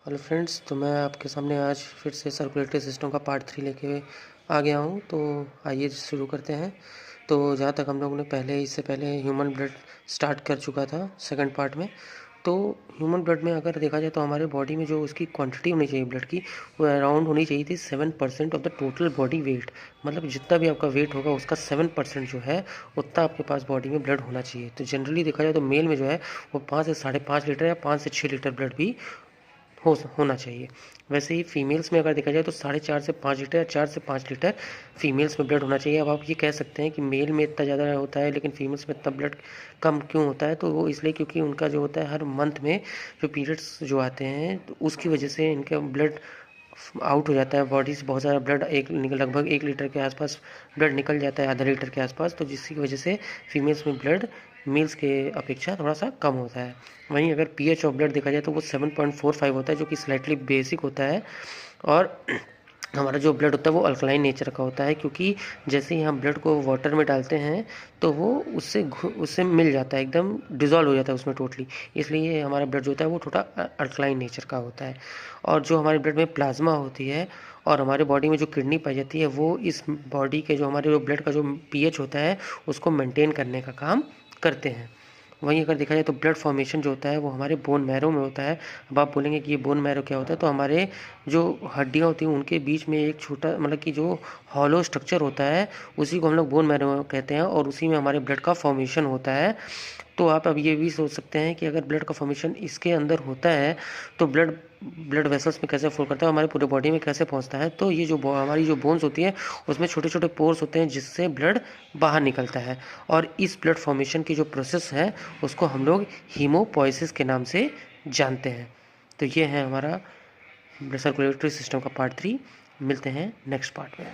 Hello friends, तो मैं आपके सामने आज फिर से सर्कुलेटरी सिस्टम का पार्ट 3 लेके आ गया हूँ। तो आइए शुरू करते हैं। तो जहाँ तक हम लोगों ने इससे पहले ह्यूमन ब्लड स्टार्ट कर चुका था सेकंड पार्ट में। तो ह्यूमन ब्लड में अगर देखा जाए तो हमारे बॉडी में जो उसकी क्वांटिटी होनी चाहिए ब्लड की, वो अराउंड होनी चाहिए थी 7% of the total body weight. मतलब जितना भी आपका वेट होगा उसका 7% जो है उतना आपके पास बॉडी में ब्लड होना चाहिए। तो जनरली देखा जाए तो मेल में जो है वो 5 से 5.5 लीटर या 5 से 6 लीटर ब्लड भी होना चाहिए। वैसे ही फीमेल्स में अगर देखा जाए तो 4.5 से 5 लीटर या 4 से 5 लीटर फीमेल्स में ब्लड होना चाहिए। अब आप ये कह सकते हैं कि मेल में इतना ज़्यादा होता है लेकिन फीमेल्स में इतना ब्लड कम क्यों होता है। तो वो इसलिए क्योंकि उनका जो होता है हर मंथ में जो पीरियड्स जो आते हैं तो उसकी वजह से इनका ब्लड आउट हो जाता है बॉडी से। बहुत सारा ब्लड लगभग 1 लीटर के आसपास ब्लड निकल जाता है, आधा लीटर के आसपास। तो जिसकी वजह से फीमेल्स में ब्लड मेल्स के अपेक्षा थोड़ा सा कम होता है। वहीं अगर पीएच ऑफ ब्लड देखा जाए तो वो 7.45 होता है, जो कि स्लाइटली बेसिक होता है। और हमारा जो ब्लड होता है वो अल्कलाइन नेचर का होता है, क्योंकि जैसे ही हम ब्लड को वाटर में डालते हैं तो वो उससे मिल जाता है, एकदम डिज़ोल्व हो जाता है उसमें टोटली। इसलिए हमारा ब्लड जो होता है वो थोड़ा अल्कलाइन नेचर का होता है। और जो हमारे ब्लड में प्लाज्मा होती है और हमारे बॉडी में जो किडनी पाई जाती है, वो इस बॉडी के जो हमारे जो ब्लड का जो पीएच होता है उसको मेंटेन करने का काम करते हैं। वहीं अगर देखा जाए तो ब्लड फॉर्मेशन जो होता है वो हमारे बोन मैरो में होता है। अब आप बोलेंगे कि ये बोन मैरो क्या होता है, तो हमारे जो हड्डियाँ होती हैं उनके बीच में एक छोटा मतलब कि जो हॉलो स्ट्रक्चर होता है उसी को हम लोग बोन मैरो कहते हैं, और उसी में हमारे ब्लड का फॉर्मेशन होता है। तो आप अब ये भी सोच सकते हैं कि अगर ब्लड का फॉर्मेशन इसके अंदर होता है तो ब्लड वेसल्स में कैसे फ्लो करता है, हमारे पूरे बॉडी में कैसे पहुंचता है। तो ये जो हमारी जो बोन्स होती है उसमें छोटे छोटे पोर्स होते हैं जिससे ब्लड बाहर निकलता है। और इस ब्लड फॉर्मेशन की जो प्रोसेस है उसको हम लोग हीमोपोइसिस के नाम से जानते हैं। तो ये है हमारा सर्कुलेटरी सिस्टम का पार्ट 3। मिलते हैं नेक्स्ट पार्ट में।